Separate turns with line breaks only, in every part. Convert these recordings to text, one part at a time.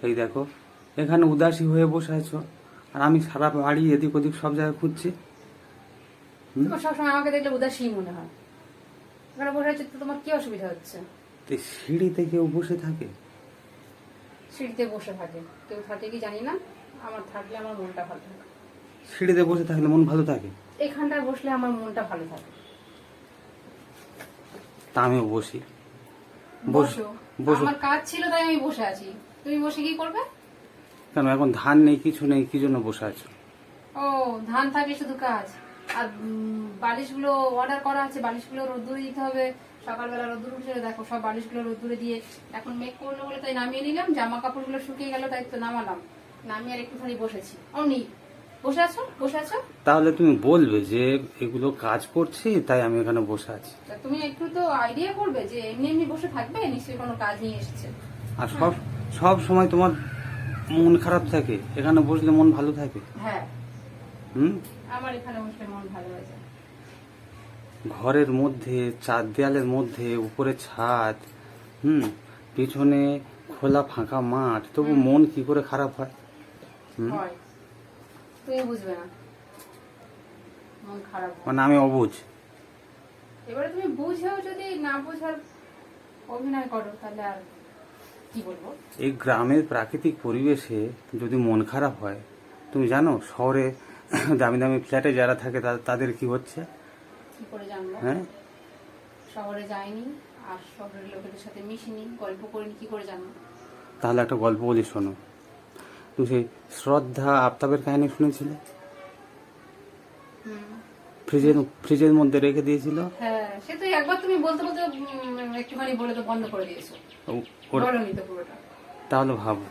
এই দেখো, এখানে উদাসী হয়ে বসে আছো, আর আমি সারা বাড়ি এদিক ওদিক সব জায়গায় খুঁজছি।
তোমার সবসময় আমাকে দেখলে উদাসী মনে হয়। এখানে বসে আছে তো তোমার কি অসুবিধা হচ্ছে?
তো সিঁড়িতে কেউ বসে থাকে?
সিঁড়িতে বসে থাকে, কেউ থাকে কি জানি না, আমার থাকলে আমার মনটা ভালো থাকে।
সিঁড়িতে বসে থাকলে মন ভালো থাকে?
এখানটায় বসলে আমার মনটা ভালো থাকে।
তা আমিও বসি।
বসো,
বসো।
আমার কাজ ছিল তাই আমি বসে আছি। তুমি বসে কি করবে?
কেন, এখন ধান নেই, কিছু নেই, কি জন্য বসে আছো?
ও, ধান থাকে শুধু কাজ। আর বালিশগুলো অর্ডার করা আছে, বালিশগুলো রোদ্দুরে দিতে হবে। সকালবেলা রোদ্দুর উঠেছিল, দেখো সব বালিশগুলো রোদ্দুরে দিয়ে এখন মেঘ করলো বলে তাই নামিয়ে নিলাম। জামা কাপড়গুলো শুকিয়ে গেল তাই তো নামালাম, নামিয়ে আর একটুখানি বসেছি। অমনি বসে আছো, বসে আছো।
তাহলে তুমি বলবে যে এগুলো কাজ করছি তাই আমি এখানে বসে আছি।
তা তুমি একটু তো আইডিয়া করবে যে এমনি এমনি বসে থাকবে, নিশ্চয়ই কোনো কাজ নিয়ে এসেছে।
আর সব সময় তোমার মন খারাপ থাকে, এখানে বসলে মন ভালো থাকে?
হ্যাঁ,
হুম।
আমার এখানে বসলে মন ভালো হয়ে যায়।
ঘরের মধ্যে, চার দেয়ালের মধ্যে, উপরে ছাদ, পিছনে খোলা ফাঁকা মাঠ, তবু মন কি করে খারাপ হয়?
হয়, তুমি বুঝবে না, মন খারাপ হয়।
মানে আমি অবুঝ।
এবারে তুমি বুঝেও যদি না বুঝার অভিনয় করো তাহলে আর কি বলবো।
এই গ্রামের প্রাকৃতিক পরিবেশে যদি মন খারাপ হয়, তুমি জানো শহরে দামি দামি ফ্ল্যাটে যারা থাকে তাদের কি হচ্ছে?
কি করে জানবো?
হ্যাঁ,
শহরে যাইনি, আর শহরের লোকেদের সাথে মিশিনি, গল্প করিনি, কি করে জানবো?
তাহলে একটা গল্প বলি শোনো। তুমি সেই শ্রদ্ধা আফতাবের কাহিনী শুনেছিলে? ফ্রিজের মধ্যে রেখে দিয়েছিল।
হ্যাঁ, সে তো একবার তুমি বলতে বলতে একটুখানি বলে তো বন্ধ করে দিয়েছো। বলোনি তো পুরোটা।
তাহলে ভাবো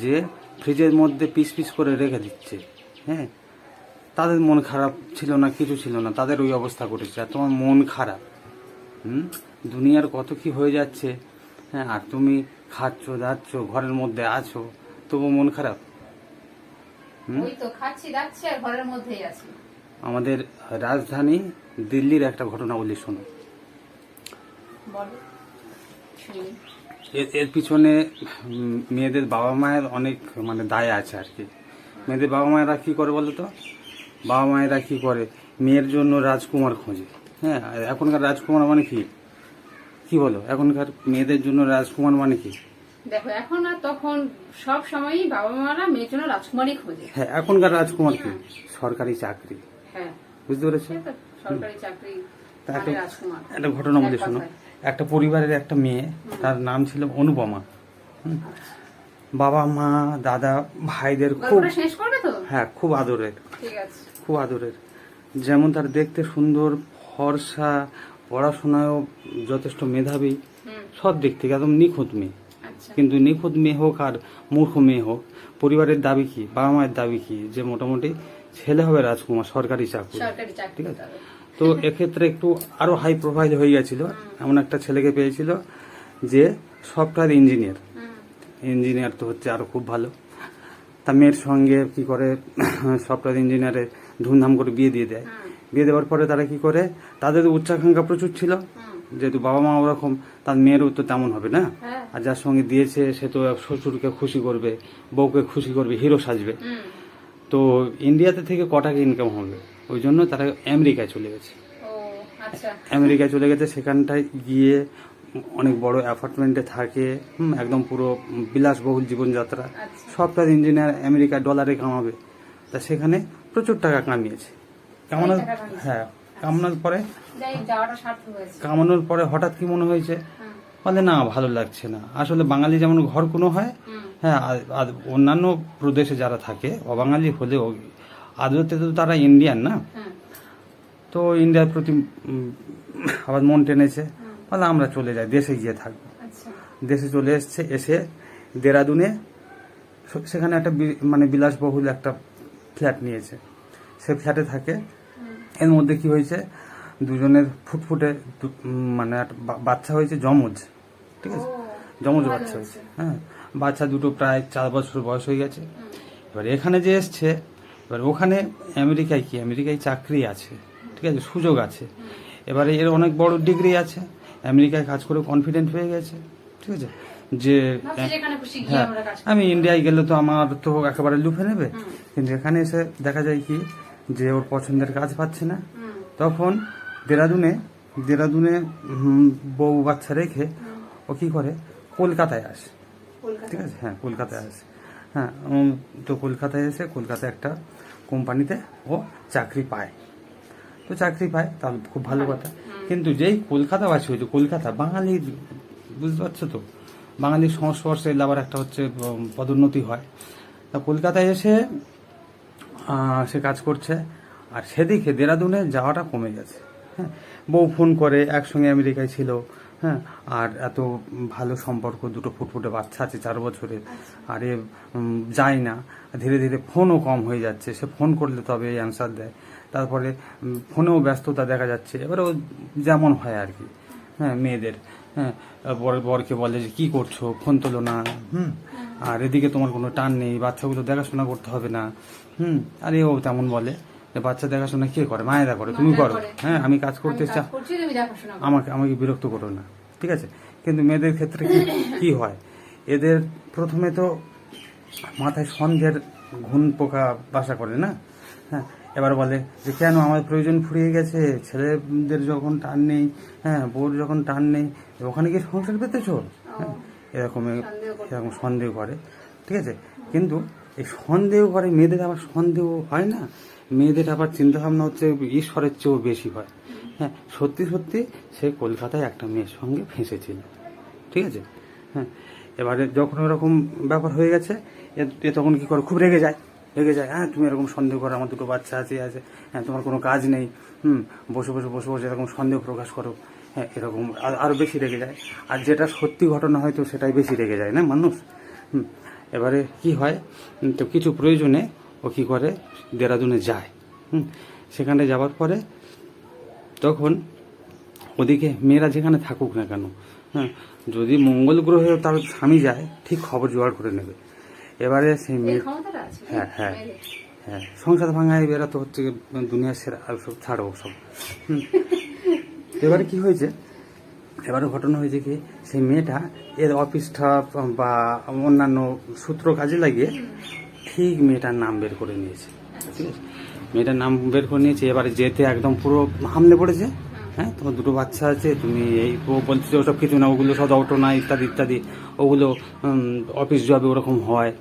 যে ফ্রিজের মধ্যে পিস পিস করে রেখে দিচ্ছে, হ্যাঁ, তাদের মন খারাপ ছিল না, কিছু ছিল না, তাদের ওই অবস্থা করেছে, আর তোমার মন খারাপ। দুনিয়ার কত কি হয়ে যাচ্ছে, হ্যাঁ, আর তুমি খাচ্ছ যাচ্ছ, ঘরের মধ্যে আছো, তবু মন খারাপ।
ওই তো খাচ্ছি যাচ্ছি আর ঘরের মধ্যেই আছি।
আমাদের রাজধানী দিল্লির একটা ঘটনা বলি শোনো।
বলো, শুনি।
এর পিছনে মেয়েদের বাবা মায়ের অনেক মানে দায় আছে আর কি। মেয়েদের বাবা মায়েরা কি করে বলো তো? বাবা মায়েরা কি করে, মেয়ের জন্য রাজকুমার খোঁজে। হ্যাঁ, আর এখনকার রাজকুমার মানে কি, কি বলো? এখনকার মেয়েদের জন্য রাজকুমার মানে কি?
দেখো, এখন আর তখন সব সময়ই বাবা মারা মেয়ের জন্য রাজকুমারী খোঁজে।
হ্যাঁ, এখনকার রাজকুমার কি? সরকারি চাকরি।
হ্যাঁ,
বুঝতে পেরেছো?
সে তো সরকারি চাকরি মানে রাজকুমার।
একটা ঘটনা বলি শোনো। একটা পরিবারের একটা মেয়ে, তার নাম ছিল অনুপমা। বাবা মা দাদা ভাইদের খুব,
শেষ করবে তো?
হ্যাঁ, খুব আদরের,
ঠিক আছে,
খুব আদরের। যেমন তার দেখতে সুন্দর, ফর্সা, পড়াশোনায়ও যথেষ্ট মেধাবী, সব দিক থেকে একদম নিখুঁত মেয়ে। কিন্তু নিখুঁত মেয়ে হোক আর মূর্খ মেয়ে হোক, পরিবারের দাবি কি, বাবা মায়ের দাবি কি, যে মোটামুটি ছেলে হবে রাজকুমার, সরকারি চাকরি। ঠিক আছে, তো এক্ষেত্রে একটু আরো হাই প্রোফাইল হয়ে গেছিল। এমন একটা ছেলেকে পেয়েছিল যে সফটওয়্যার ইঞ্জিনিয়ার। ইঞ্জিনিয়ার তো হচ্ছে আরো খুব ভালো। তা মেয়ের সঙ্গে কি করে, সফটওয়্যার ইঞ্জিনিয়ারে ধুমধাম করে বিয়ে দিয়ে দেয়। বিয়ে দেওয়ার পরে তারা কি করে, তাদের উচ্চাকাঙ্ক্ষা প্রচুর ছিল, যেহেতু বাবা মা ওরকম, তার মেয়েরও তো তেমন হবে না। আর যার সঙ্গে দিয়েছে সে তো শ্বশুরকে খুশি করবে, বউকে খুশি করবে, হিরো সাজবে। তো ইন্ডিয়াতে থেকে কটাকা ইনকাম হবে, ওই জন্য তারা আমেরিকায় চলে গেছে। আমেরিকায় চলে গেছে, সেখানটায় গিয়ে অনেক বড় অ্যাপার্টমেন্টে থাকে, একদম পুরো বিলাসবহুল জীবনযাত্রা। সফটওয়্যার ইঞ্জিনিয়ার, আমেরিকায় ডলারে কামাবে। তা সেখানে প্রচুর টাকা কামিয়েছে। কামানোর পরে হঠাৎ কি মনে হয়েছে, বলে না ভালো লাগছে না। আসলে বাঙালি যেমন ঘর কোনো হয়, হ্যাঁ, আর অন্যান্য প্রদেশে যারা থাকে অবাঙালি হলেও আদতে তো তারা ইন্ডিয়ান না। তো ইন্ডিয়ার প্রতি আবার মন টেনেছে, বলে আমরা চলে যাই, দেশে গিয়ে থাকবো। দেশে চলে এসছে, এসে দেরাদুনে সেখানে একটা মানে বিলাসবহুল একটা ফ্ল্যাট নিয়েছে। সে ফ্ল্যাটে থাকে। এর মধ্যে কি হয়েছে, দুজনের ফুটফুটে মানে বাচ্চা হয়েছে, জমজ। ঠিক আছে, জমজ বাচ্চা হয়েছে। হ্যাঁ, বাচ্চা দুটো প্রায় 4 বছর বয়স হয়ে গেছে। এবার এখানে যে এসছে, এবার ওখানে আমেরিকায় কি, আমেরিকায় চাকরি আছে, ঠিক আছে, সুযোগ আছে। এবারে এর অনেক বড় ডিগ্রি আছে, আমেরিকায় কাজ করে কনফিডেন্ট হয়ে গেছে। ঠিক আছে, যে
ভাবছি যেখানে খুশি গিয়ে
হ্যাঁ
আমরা কাজ করব।
আমি ইন্ডিয়ায় গেলে তো আমার তো একেবারে লুফে নেবে, কিন্তু এখানে এসে দেখা যায় কি যে ওর পছন্দের কাজ পাচ্ছে না। তখন দেরাদুনে দেরাদুনে বউ বাচ্চা রেখে ও কি করে কলকাতায় আসে, ঠিক আছে, হ্যাঁ কলকাতায় আসে। হ্যাঁ তো কলকাতায় এসে কলকাতায় একটা কোম্পানিতে ও চাকরি পায়। তো চাকরি পায় তাহলে খুব ভালো কথা, কিন্তু যেই কলকাতাবাসী হয়েছে, কলকাতা বাঙালি, বুঝতে পারছো তো, বাঙালির সংস্পর্শে এলে আবার একটা হচ্ছে পদোন্নতি হয়। তা কলকাতায় এসে সে কাজ করছে, আর সেদিকে দেরাদুনে যাওয়াটা কমে গেছে। হ্যাঁ, বউ ফোন করে, একসঙ্গে আমেরিকায় ছিল, হ্যাঁ, আর এত ভালো সম্পর্ক, দুটো ফুটফুটে বাচ্চা আছে 4 বছরের, আর এ যায় না, ধীরে ধীরে ফোনও কম হয়ে যাচ্ছে, সে ফোন করলে তবে অ্যান্সার দেয়, তারপরে ফোনেও ব্যস্ততা দেখা যাচ্ছে। এবারে ও যেমন হয় আর কি, হ্যাঁ মেয়েদের, হ্যাঁ বরকে বলে যে কি করছো, ফোন তোলো না, আর এদিকে তোমার কোনো টান নেই, বাচ্চাগুলো দেখাশোনা করতে হবে না, আর এও তেমন বলে যে বাচ্চা দেখাশোনা কে করে, মায়েরা করে, তুমি করো, হ্যাঁ আমি কাজ করতে
আমি কাজ করছি, তুমি দেখাশোনা করো।
আমাকে বিরক্ত করো না, ঠিক আছে। কিন্তু মেয়েদের ক্ষেত্রে কি হয়, এদের প্রথমে তো মাথায় সন্দেহের ঘুণ পোকা বাসা করে না, হ্যাঁ, এবার বলে যে কেন আমার প্রয়োজন ফুরিয়ে গেছে, ছেলেদের যখন টান নেই, হ্যাঁ বউর যখন টান নেই, ওখানে গিয়ে সংসার পেতেছো, হ্যাঁ এরকম সন্দেহ করে, ঠিক আছে। কিন্তু এই সন্দেহ করে মেয়েদের আবার সন্দেহ হয় না, মেয়েদের আবার চিন্তা ভাবনা হচ্ছে ঈশ্বরের চেয়েও বেশি হয়। হ্যাঁ সত্যি সত্যি সে কলকাতায় একটা মেয়ের সঙ্গে ফেঁসেছিল, ঠিক আছে। হ্যাঁ এবারে যখন এরকম ব্যাপার হয়ে গেছে, এ তখন কি করে, খুব রেগে যায়, হ্যাঁ তুমি এরকম সন্দেহ করো, আমার দুটো বাচ্চা আছে, হ্যাঁ তোমার কোনো কাজ নেই, বসে বসে এরকম সন্দেহ প্রকাশ করো, হ্যাঁ এরকম আরো বেশি রেগে যায়। আর যেটা সত্যি ঘটনা হয়তো সেটাই বেশি রেগে যায় না মানুষ। এবারে কি হয়, তো কিছু প্রয়োজনে ও কি করে দেরাদুনে যায়, সেখানে যাওয়ার পরে তখন ওদিকে মেয়েরা যেখানে থাকুক না কেন, হ্যাঁ যদি মঙ্গল গ্রহেও তার স্বামী যায়, ঠিক খবর জোগাড় করে নেবে। এবারে সেই মেয়ে, হ্যাঁ হ্যাঁ হ্যাঁ সংসার ভাঙায় এরা তো হচ্ছে দুনিয়ার সেরা, আর সব ছাড়ো সব। এবারে কি হয়েছে, এবারে ঘটনা হয়েছে কি সেই মেয়েটা এর অফিসটা বা অন্যান্য সূত্র কাজে লাগিয়ে ঠিক মেয়েটার নাম বের করে নিয়েছে, ঠিক আছে, মেয়েটার নাম বের করে নিয়েছে। এবারে যেতে একদম পুরো হামলে পড়েছে, হ্যাঁ তোমার দুটো বাচ্চা আছে, তুমি এই বলছে ওসব কিছু না, ওগুলো সব অটো না ইত্যাদি ইত্যাদি, ওগুলো অফিস জবে ওরকম হয়,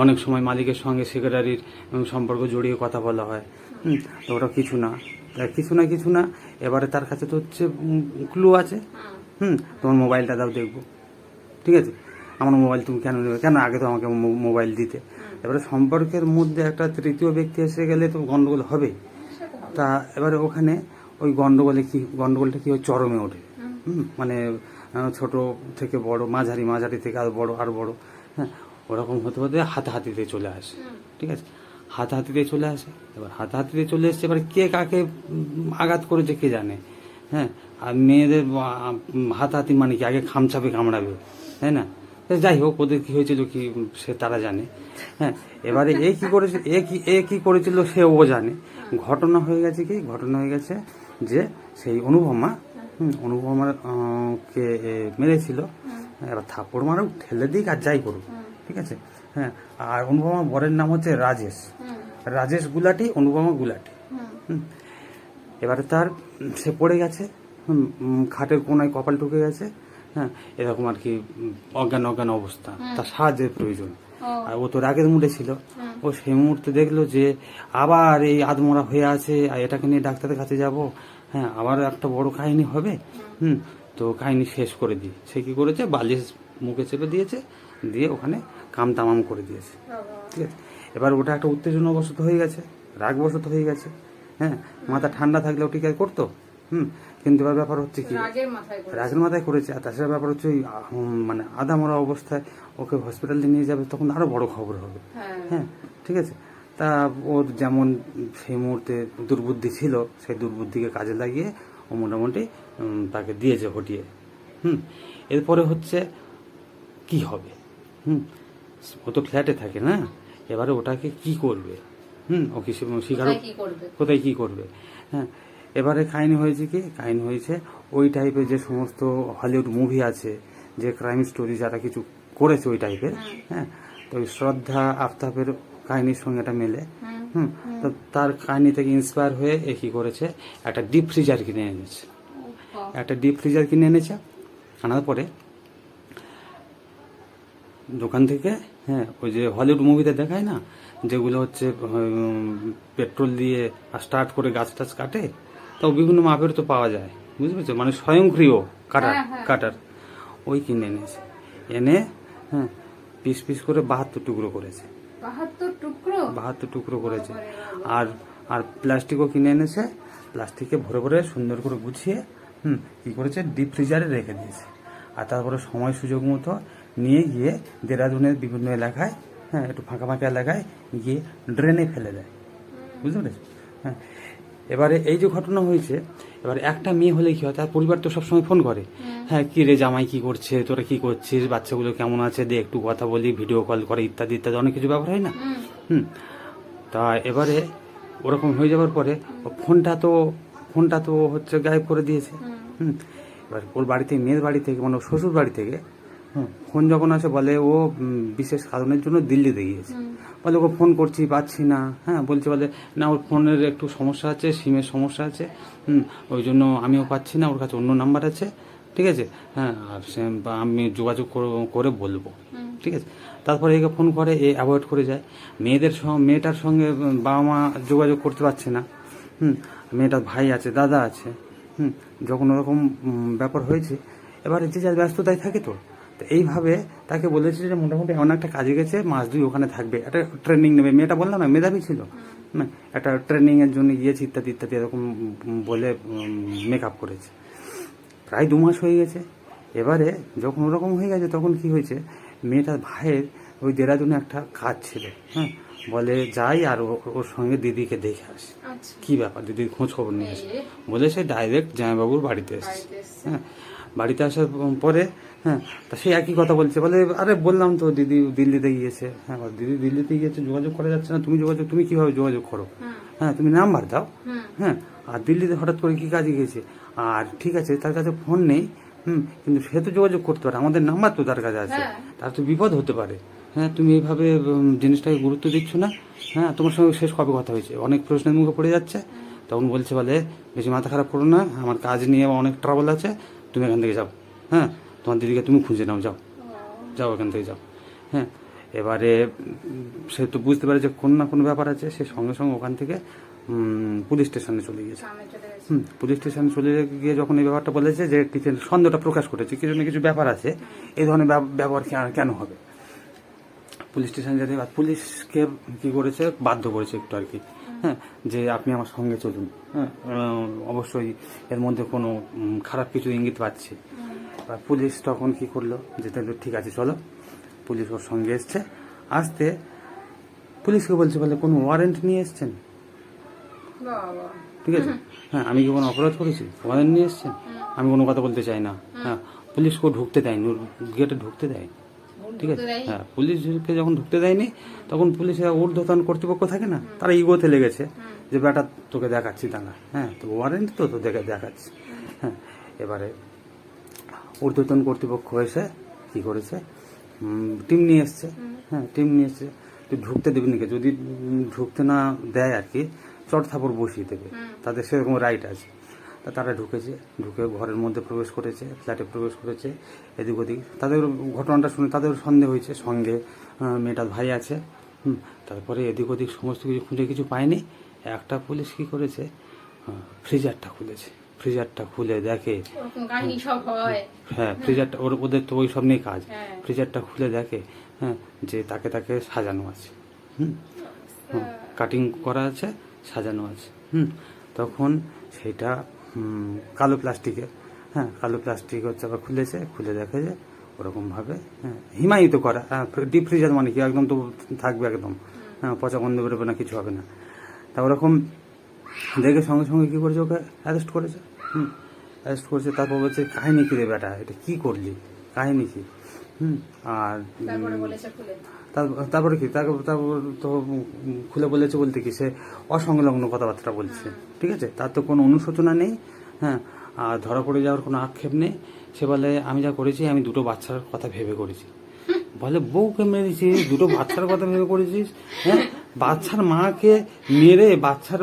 অনেক সময় মালিকের সঙ্গে সেক্রেটারির সম্পর্ক জড়িয়ে কথা বলা হয়, তো ওটা কিছু না। এবারে তার কাছে তো হচ্ছে ক্লু আছে, তোমার মোবাইলটা দাও দেখবো, ঠিক আছে, আমার মোবাইল তুমি কেন নেবে, কেন আগে তো আমাকে মোবাইল দিতে। এবারে সম্পর্কের মধ্যে একটা তৃতীয় ব্যক্তি এসে গেলে তো গন্ডগোল হবে। তা এবারে ওখানে ওই গন্ডগোলটা কি চরমে ওঠে, মানে ছোট থেকে বড়, মাঝারি থেকে আর বড়, হ্যাঁ ওরকম হতে হাতাহাতিতে চলে আসে, ঠিক আছে, হাতাহাতিতে চলে আসে। এবার হাতাহাতিতে চলে এসছে, এবার কে কাকে আঘাত করেছে কে জানে, হ্যাঁ, আর মেয়েদের হাতাহাতি মানে কি আগে খামচাপে কামড়াবে, তাই না, যাই হোক ওদের কি হয়েছিল কি সে তারা জানে, হ্যাঁ। এবারে এ কি করেছিল সে ও জানে। ঘটনা হয়ে গেছে যে সেই অনুপমার কে মেরেছিল, এবার থাপ্পড় মারুক, ঠেলে দিক আর যাই করুক, ঠিক আছে, হ্যাঁ। আর অনুপমার বরের নাম হচ্ছে রাজেশ গুলাটি, অনুপমা গুলাটি। এবারে তার সে পড়ে গেছে, খাটের কোনায় কপাল ঢুকে গেছে, হ্যাঁ এরকম আর কি অজ্ঞান অবস্থা, তার সাহায্যের প্রয়োজন। আর ও তো রাগের মুডে ছিল, ও সেই মুহূর্তে দেখলো যে আবার এই আধমরা হয়ে আছে, আর এটাকে নিয়ে ডাক্তারের কাছে যাব, হ্যাঁ আবার একটা বড় কাহিনী হবে, তো কাহিনী শেষ করে দিই। সে কি করেছে, বালিশ মুখে চেপে দিয়েছে, দিয়ে ওখানে কাম তামাম করে দিয়েছে, ঠিক আছে। এবার ওটা একটা উত্তেজনাবশত হয়ে গেছে, রাগবশত হয়ে গেছে, হ্যাঁ মাথা ঠান্ডা থাকলেও ঠিক আছে করতো, কিন্তু এবার ব্যাপার হচ্ছে কি রাগের মাথায় করেছে। আর তাছাড়া ব্যাপার হচ্ছে ওই মানে আধামরা অবস্থায় ওকে হসপিটালে নিয়ে যাবে, তখন আরো বড় খবর হবে, হ্যাঁ ঠিক আছে। তা ওর যেমন সেই মুহূর্তে দুর্বুদ্ধি ছিল, সেই দুর্বুদ্ধিকে কাজে লাগিয়ে ও মোটামুটি তাকে দিয়েছে হটিয়ে। এরপরে হচ্ছে কি হবে, ও তো ফ্ল্যাটে থাকে না, এবারে ওটাকে কি করবে, ও কি কোথায় কি করবে, হ্যাঁ। এবারে কাহিনী হয়েছে ওই টাইপের যে সমস্ত হলিউড মুভি আছে, যে ক্রাইম স্টোরি যারা কিছু করেছে ওই টাইপের, হ্যাঁ, তো ওই শ্রদ্ধা আফতাবের কাহিনীর সঙ্গে এটা মেলে। তো তার কাহিনী থেকে ইন্সপায়ার হয়ে এ কি করেছে, একটা ডিপ ফ্রিজার কিনে এনেছে। একটা ডিপ ফ্রিজার কিনে এনেছে, আনার পরে দোকান থেকে, হ্যাঁ, ওই যে হলিউড মুভিতে দেখায় না, যেগুলো হচ্ছে পেট্রোল দিয়ে স্টার্ট করে গাছ টাছ কাটে, তো বিভিন্ন মাপের তো পাওয়া যায়, বুঝতে পেরেছো, মানে স্বয়ংক্রিয় কাটার ওই কিনে এনেছে। এনে, হ্যাঁ, পিস পিস করে 72 টুকরো করেছে। 72 টুকরো করেছে। আর আর প্লাস্টিকও কিনে এনেছে, প্লাস্টিকে ভরে ভরে সুন্দর করে গুছিয়ে কি করেছে, ডিপ ফ্রিজারে রেখে দিয়েছে। আর তারপরে সময় সুযোগ মতো নিয়ে গিয়ে দেরাদুনের বিভিন্ন এলাকায়, হ্যাঁ, একটু ফাঁকা ফাঁকা এলাকায় গিয়ে ড্রেনে ফেলে দেয়, বুঝতে পেরেছ? হ্যাঁ, এবারে এই যে ঘটনা হয়েছে, এবার একটা মেয়ে হলে কি হয়, তার পরিবার তো সবসময় ফোন করে, হ্যাঁ, কি রে জামাই কি করছে, তোরা কি করছিস, বাচ্চাগুলো কেমন আছে, দে একটু কথা বলি, ভিডিও কল করে, ইত্যাদি ইত্যাদি অনেক কিছু ব্যাপার হয় না। তা এবারে ওরকম হয়ে যাওয়ার পরে ফোনটা তো হচ্ছে গায়েব করে দিয়েছে। এবার ওর বাড়ি থেকে, মেয়ের বাড়ি থেকে, মানে ওর শ্বশুর বাড়ি থেকে ফোন যখন আসে, বলে ও বিশেষ কারণের জন্য দিল্লিতে গিয়েছে। বলে ওকে ফোন করছি, পাচ্ছি না, হ্যাঁ, বলছে, বলে না ওর ফোনের একটু সমস্যা আছে, সিমের সমস্যা আছে, ওই জন্য আমিও পাচ্ছি না, ওর কাছে অন্য নাম্বার আছে, ঠিক আছে, হ্যাঁ, আর আমি যোগাযোগ করে বলবো, ঠিক আছে। তারপরে একে ফোন করে, এ অ্যাভয়েড করে যায়। মেয়েটার সঙ্গে বাবা মা যোগাযোগ করতে পারছে না, মেয়েটার ভাই আছে, দাদা আছে, যখন ওরকম ব্যাপার হয়েছে, এবারে যে যার ব্যস্ততায় থাকে, তো এইভাবে তাকে বলেছে যে মোটামুটি এমন একটা কাজে গেছে, মাস 2 ওখানে থাকবে, একটা ট্রেনিং নেবে। মেয়েটা বললাম না মেধাবী ছিল, একটা ট্রেনিং এর জন্য গিয়েছে, ইত্যাদি ইত্যাদি এরকম বলে মেকআপ করেছে। প্রায় 2 মাস হয়ে গেছে। এবারে যখন ওরকম হয়ে গেছে, তখন কি হয়েছে, মেয়েটার ভাইয়ের ওই দেরাদুনে একটা কাজ ছিল, হ্যাঁ, বলে যাই আর ওর সঙ্গে দিদিকে দেখে আসি। কি ব্যাপার, দিদির খোঁজ খবর নিয়ে আসে, বলে সে ডাইরেক্ট জামাইবাবুর বাড়িতে এসেছে। হ্যাঁ, বাড়িতে আসার পরে, হ্যাঁ, তা সে একই কথা বলছে, বলে আরে বললাম তো দিদি দিল্লিতে গিয়েছে। হ্যাঁ, দিদি দিল্লিতে গিয়েছে, যোগাযোগ করা যাচ্ছে না, তুমি কিভাবে যোগাযোগ করো, হ্যাঁ, তুমি নাম্বার দাও, হ্যাঁ, আর দিল্লিতে হঠাৎ করে কি কাজে গেছে, আর ঠিক আছে তার কাছে ফোন নেই, কিন্তু সে তো যোগাযোগ করতে পারে, আমাদের নাম্বার তো তার কাছে আছে, তার তো বিপদ হতে পারে, হ্যাঁ, তুমি এইভাবে জিনিসটাকে গুরুত্ব দিচ্ছ না, হ্যাঁ, তোমার সঙ্গে শেষ কবে কথা হয়েছে, অনেক প্রশ্নের মুখে পড়ে যাচ্ছে। তখন বলছে, বলে বেশি মাথা খারাপ করো না, আমার কাজ নিয়ে অনেক ট্রাবল আছে, তুমি এখান থেকে যাও, হ্যাঁ, তোমার দিদিকে তুমি খুঁজে নাও, যাও এখান থেকে যাও। হ্যাঁ, এবারে সে তো বুঝতে পারে যে কোনো না কোনো ব্যাপার আছে, সে সঙ্গে সঙ্গে ওখান থেকে পুলিশ স্টেশনে চলে গিয়েছে। পুলিশ স্টেশনে চলে গিয়ে যখন এই ব্যাপারটা বলেছে, যে কিছু সন্দেহটা প্রকাশ করেছে, কিছু না কিছু ব্যাপার আছে, এই ধরনের ব্যবহার কেন হবে, পুলিশ স্টেশনে যেতে, পুলিশকে কি করেছে, বাধ্য করেছে একটু আর কি, হ্যাঁ, যে আপনি আমার সঙ্গে চলুন, হ্যাঁ, অবশ্যই এর মধ্যে কোনো খারাপ কিছু ইঙ্গিত পাচ্ছি। আর পুলিশ তখন কি করলো, যে ঠিক আছে চলো, পুলিশ ওর সঙ্গে এসছে। আসতে পুলিশকে বলছে, বলে কোনো ওয়ারেন্ট নিয়ে এসছেন, ঠিক আছে, হ্যাঁ, আমি কি কোনো অপরাধ করেছি, ওয়ারেন্ট নিয়ে এসছেন, আমি কোনো কথা বলতে চাই না, হ্যাঁ, পুলিশকেও ঢুকতে দেয়নি, গেটে ঢুকতে দেয়, ঠিক আছে, হ্যাঁ, পুলিশকে যখন ঢুকতে দেয়নি, তখন পুলিশের ঊর্ধ্বতন কর্তৃপক্ষ থাকে না, তারা ইগোতে লেগেছে, যে বেটা তোকে দেখাচ্ছি দাঁড়া, হ্যাঁ, তো ওয়ারেন্ট তো দেখাচ্ছি, হ্যাঁ। এবারে ঊর্ধ্বতন কর্তৃপক্ষ এসে কি করেছে, টিম নিয়ে এসছে, হ্যাঁ, টিম নিয়ে এসছে, তো ঢুকতে দেবে নাকি, যদি ঢুকতে না দেয় আর কি, চট থাপড় বসিয়ে দেবে, তাদের সেরকম রাইট আছে। তা তারা ঢুকে ঘরের মধ্যে প্রবেশ করেছে, ফ্ল্যাটে প্রবেশ করেছে, এদিক ওদিক, তাদের ঘটনাটা শুনে তাদের সন্দেহ হয়েছে, সঙ্গে মেয়েটার ভাই আছে, তারপরে এদিক ওদিক সমস্ত কিছু খুঁজে কিছু পায়নি। একটা পুলিশ কি করেছে, ফ্রিজারটা খুলে দেখে, হ্যাঁ, ফ্রিজারটা ওদের তো ওই সব নিয়ে কাজ, ফ্রিজারটা খুলে দেখে, হ্যাঁ, যে তাকে সাজানো আছে, কাটিং করা আছে, সাজানো আছে, তখন সেটা কালো প্লাস্টিকে, হ্যাঁ, কালো প্লাস্টিক হচ্ছে আবার খুলে দেখে যে ওরকমভাবে, হ্যাঁ, হিমায়িত করা, ডিপ ফ্রিজার মানে কি একদম তো থাকবে একদম, হ্যাঁ, পচা গন্ধ বেরোবে না, কিছু হবে না। তা ওরকম দেখে সঙ্গে সঙ্গে কী করেছে, ওকে অ্যারেস্ট করেছে, তারপর বলছে কাহিনী কী রে বেটা, এটা কী করলি, কাহিনী কী, আর তারপরে কি, তারপর তো খুলে বলেছে, বলতে কি সে অসংলগ্ন কথাবার্তা বলছে, ঠিক আছে, তার তো কোনো অনুশোচনা নেই, হ্যাঁ, আর ধরা পড়ে যাওয়ার কোনো আক্ষেপ নেই। সে বলে আমি যা করেছি আমি দুটো বাচ্চার কথা ভেবে করেছি। বলে বউকে মেরেছিস, দুটো বাচ্চার কথা ভেবে করেছিস? হ্যাঁ, বাচ্চার মাকে মেরে বাচ্চার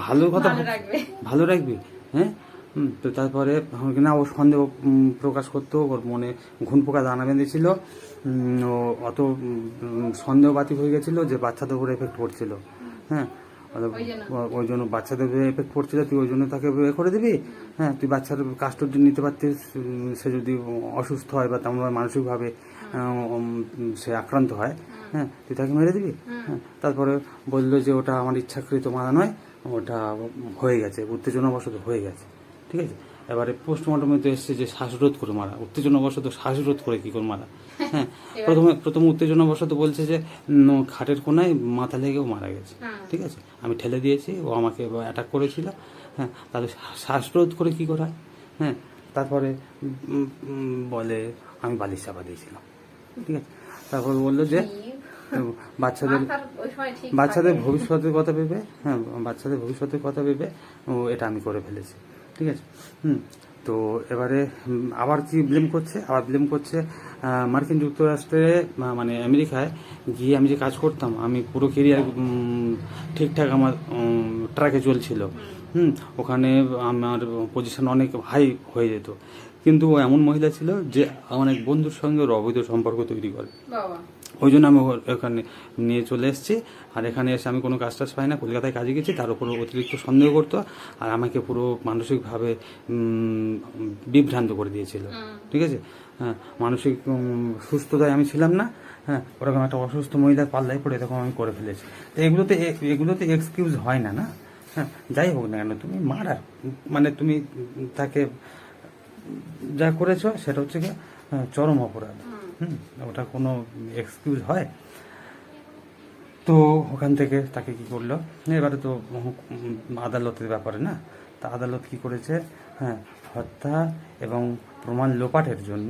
ভালো কথা ভালো রাখবি? হ্যাঁ। তো তারপরে না, ও সন্দেহ প্রকাশ করতো, ওর মনে ঘুণ পোকা দানা বেঁধেছিল, ও অত সন্দেহবাতিক হয়ে গেছিল যে বাচ্চাদের উপর এফেক্ট পড়ছিল। হ্যাঁ, ওই জন্য বাচ্চাদের এফেক্ট পড়ছিল, তুই ওই জন্য তাকে বিয়ে করে দিবি? হ্যাঁ, তুই বাচ্চার কাস্টডি নিতে পারতিস, সে যদি অসুস্থ হয় বা তেমন মানসিকভাবে সে আক্রান্ত হয়, হ্যাঁ, তুই তাকে মেরে দিবি? হ্যাঁ, তারপরে বললো যে ওটা আমার ইচ্ছাকৃত মারা নয়, ওটা হয়ে গেছে, উত্তেজনাবশত হয়ে গেছে। ঠিক আছে, এবারে পোস্টমর্টমে তো এসছে যে শ্বাসরোধ করে মারা। উত্তেজনাবশত শ্বাসরোধ করে কি করে মারা? হ্যাঁ, প্রথম উত্তেজনাবশত বলছে যে খাটের কোনায় মাথা লেগেও মারা গেছে। ঠিক আছে, আমি ঠেলে দিয়েছি, ও আমাকে অ্যাটাক করেছিল। হ্যাঁ, তাহলে শ্বাসরোধ করে কি করা হয়? হ্যাঁ, তারপরে বলে আমি বালিশ চাপা দিয়েছিলাম। ঠিক আছে, তারপর বললো যে বাচ্চাদের ভবিষ্যতের কথা ভেবে, হ্যাঁ, বাচ্চাদের ভবিষ্যতের কথা ভেবে এটা আমি করে ফেলেছি। ঠিক আছে। তো এবারে আবার কি ব্লেম করছে? আবার ব্লেম করছে মার্কিন যুক্তরাষ্ট্রে, মানে আমেরিকায় গিয়ে আমি যে কাজ করতাম, আমি পুরো কেরিয়ার ঠিকঠাক আমার ট্র্যাকে চলছিল। ওখানে আমার পজিশন অনেক হাই হয়ে যেত, কিন্তু ও এমন মহিলা ছিল যে অনেক বন্ধুর সঙ্গে ওর অবৈধ সম্পর্ক তৈরি করে। ওই জন্য আমি ওখানে নিয়ে চলে এসেছি। আর এখানে এসে আমি কোনো কাজ টাজ পাই না, কলকাতায় কাজে গেছি, তার উপর অতিরিক্ত সন্দেহ করতো আর আমাকে পুরো মানসিকভাবে বিভ্রান্ত করে দিয়েছিল। ঠিক আছে, হ্যাঁ, মানসিক সুস্থতায় আমি ছিলাম না। হ্যাঁ, ওরকম একটা অসুস্থ মহিলার পাল্লায় পড়ে এরকম আমি করে ফেলেছি। তো এগুলোতে এক্সকিউজ হয় না, না? হ্যাঁ, যাই হোক না কেন, তুমি মারা, মানে তুমি তাকে যা করেছো সেটা হচ্ছে কি চরম অপরাধ। ওটা কোনো এক্সকিউজ হয়? তো ওখান থেকে তাকে কি করলো, এবারে তো আদালতের ব্যাপারে না, তা আদালত কি করেছে, হ্যাঁ, হত্যা এবং প্রমাণ লোপাটের জন্য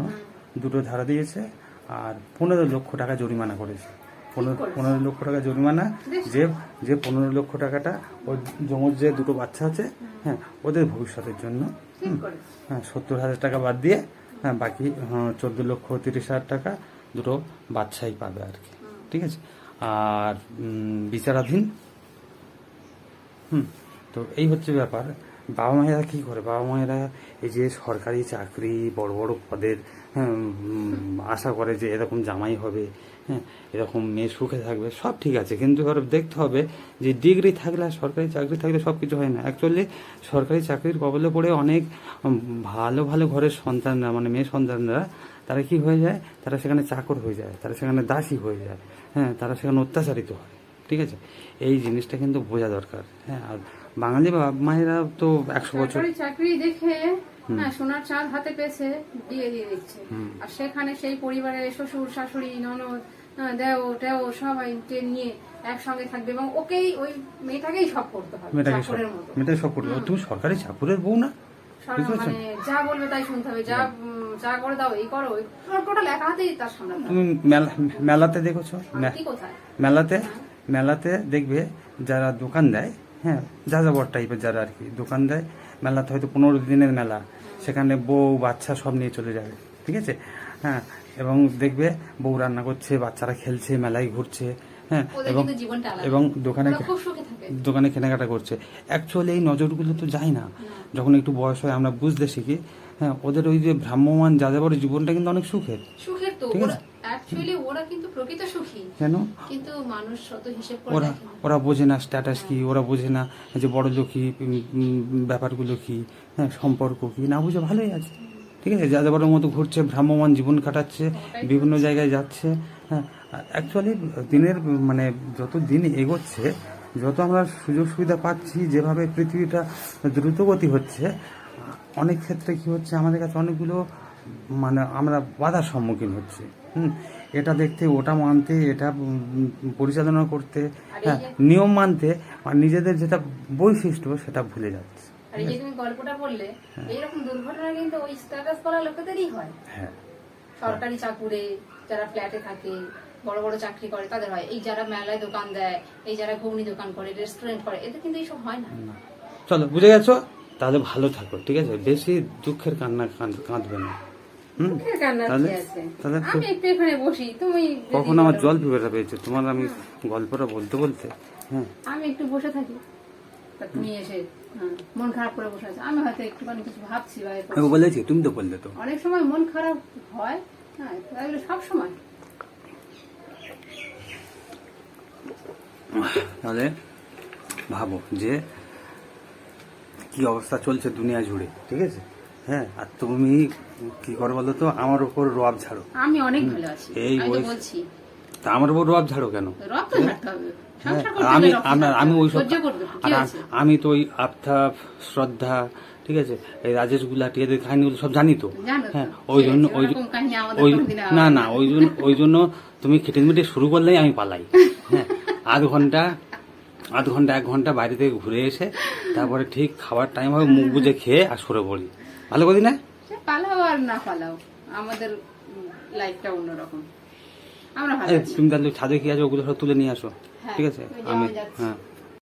দুটো ধারা দিয়েছে আর 15 লক্ষ টাকা জরিমানা করেছে। 15 লক্ষ টাকা জরিমানা, যে 15 লক্ষ টাকাটা ওই জমজ যে দুটো বাচ্চা আছে, হ্যাঁ, ওদের ভবিষ্যতের জন্য। হ্যাঁ, 70,000 টাকা বাদ দিয়ে, হ্যাঁ, বাকি 14,30,000 টাকা দুটো বাচ্চাই পাবে আর কি। ঠিক আছে, আর বিচারাধীন। তো এই হচ্ছে ব্যাপার। বাবা মায়েরা কি করে? বাবা মায়েরা এই যে সরকারি চাকরি, বড় বড় পদের আশা করে যে এরকম জামাই হবে, হ্যাঁ, এরকম মেয়ে সুখে থাকবে, সব ঠিক আছে, কিন্তু এবার দেখতে হবে যে ডিগ্রি থাকলে আর সরকারি চাকরি থাকলে সব কিছু হয় না। অ্যাকচুয়ালি সরকারি চাকরির কবলে পড়ে অনেক ভালো ভালো ঘরের সন্তানরা, মানে মেয়ে সন্তানরা, তারা কি হয়ে যায়, তারা সেখানে চাকর হয়ে যায়, তারা সেখানে দাসী হয়ে যায়। হ্যাঁ, তারা সেখানে অত্যাচারিত হয়। ঠিক আছে, এই জিনিসটা কিন্তু বোঝা দরকার। হ্যাঁ, আর বাঙালি বাবা মায়েরা তো 100 বছর
চাকরি দেখে সোনার চাঁদ হাতে পেয়েছে, বিয়ে দিয়ে দিচ্ছে। আর সেখানে সেই পরিবারে শ্বশুর শাশুড়ি ননদ দেও টেও সবাই নিয়ে একসঙ্গে থাকবে এবং ওকেই, ওই মেয়েটাকেই সব করতে হবে,
মেয়েটাই সব করতে হবে। তুমি সরকারি চাকরের বউ না,
মানে যা বলবে তাই শুনতে হবে, যা করে দাও, এই করো, টোটাল একা হাতেই তার সামনে।
তুমি মেলাতে দেখেছো, মেলাতে দেখবে যারা দোকান দেয়, হ্যাঁ, যাযাবর টাইপের যারা আর কি দোকান দেয়, মেলাতে হয়তো 15 দিনের মেলা, সেখানে বউ বাচ্চা সব নিয়ে চলে যাবে। ঠিক আছে, হ্যাঁ, এবং দেখবে বউ রান্না করছে, বাচ্চারা খেলছে, মেলায় ঘুরছে, হ্যাঁ, এবং দোকানে কেনাকাটা করছে। অ্যাকচুয়ালি এই নজরগুলো তো যায় না। যখন একটু বয়স হয় আমরা বুঝতে শিখি, হ্যাঁ, ওদের ওই যে ভ্রাম্যমান যাযাবর জীবনটা কিন্তু অনেক সুখের।
তো ওরা কিন্তু প্রকৃত সুখী।
কেন?
কিন্তু মানুষ অত হিসেব করে
ওরা বোঝে না স্ট্যাটাস কি, ওরা বোঝে না যে বড় লোকই ব্যাপারগুলো কি, হ্যাঁ, সম্পর্ক কি, না বুঝে ভালোই আছে। ঠিক আছে, যাযাবরের মতো ঘুরছে, ভ্রাম্যমান জীবন কাটাচ্ছে, বিভিন্ন জায়গায় যাচ্ছে। হ্যাঁ, অ্যাকচুয়ালি দিনের মানে যত দিন এগোচ্ছে, যত আমরা সুযোগ সুবিধা পাচ্ছি, যেভাবে পৃথিবীটা দ্রুতগতি হচ্ছে, অনেক ক্ষেত্রে কি হচ্ছে, আমাদের কাছে অনেকগুলো মানে আমরা বাধার সম্মুখীন হচ্ছি। এটা দেখতে, ওটা মানতে, এটা পরিচালনা করতে, হ্যাঁ, নিয়ম মানতে, আর নিজেদের যেটা বৈশিষ্ট্য সেটা ভুলে যাচ্ছে।
আর এই যে তুমি গল্পটা বললে, এইরকম দুর্ঘটনা কিন্তু ওই স্ট্যাটাস করা লোকেদেরই হয়।
হ্যাঁ,
সরকারি চাকুরে, যারা ফ্ল্যাটে থাকে, বড় বড় চাকরি করে তাদের হয়। এই যারা মেলায় দোকান দেয়, এই যারা ঘুগনি দোকান করে, রেস্টুরেন্ট করে, এদের কিন্তু এইসব হয় না।
চলো, বুঝে গেছো? তাহলে ভালো থাকো, ঠিক আছে? বেশি দুঃখের কান্না কাঁদবে না। হুম,
মুখের কান্না কি
তাহলে
আছে?
তাহলে
আমি একটু এখানে বসি, তুমি যদি
কখন আমার
বলো।
জল পিপাসা পেয়েছে তোমার, আমি গল্পটা বলতে বলতে। হ্যাঁ,
আমি একটু বসে থাকি, তা তুমি এসে মন খারাপ করে বসে আছো। আমি হয়তো একটুখানি কিছু ভাবছি বা এ করছি।
আমি বলেছি, তুমি তো বললে তো।
অনেক সময় মন খারাপ হয়, হ্যাঁ, তাহলে সব সময়
তাহলে ভাবো যে কি অবস্থা চলছে দুনিয়া জুড়ে, ঠিক আছে? হ্যাঁ, আর তুমি কি করো বলো তো, আমার উপর রব ঝাড়ো।
আমি অনেক ভালো আছি,
এই
আমি তো
বয়স-
বলছি
তা আমার উপর রব ঝাড়ো কেন?
রক্ত ঝাড়তে হবে,
হ্যাঁ,
সংসার
আর
করতে
আমি
হলে রক্ত ঝাড়তে
আমি
হবে,
ওইসব
সহ্য করবে, কি
আর
আছে?
আমি তো ওই আফতাব, শ্রদ্ধা, ঠিক আছে, এই রাজেশ গুলাটি এদের কাহিনীগুলো সব জানি তো।
জানো তো?
হ্যাঁ, ওই জন্য
ঠিক আছে, ওরকম কাহিনী আমাদের
ওই
কোনোদিন
না না ওই জন্য তুমি খিটিমিটি শুরু করলেই আমি পালাই। হ্যাঁ, আধ ঘন্টা 1 ঘন্টা বাইরে থেকে ঘুরে এসে তারপরে ঠিক খাবার টাইম হবে, মুখ বুজে খেয়ে আর সরে পড়ি। ভালো করি না?
সে পালাও আর না পালাও, আমাদের লাইফটা অন্যরকম, আমরা ভালো
এই,
আছি।
তুমি তাহলে ছাদে কি আছে ওগুলো সব তুলে নিয়ে আসো,
হ্যাঁ,
ঠিক আছে?
ওই যে
আমি
আমি যাচ্ছি।
হ্যাঁ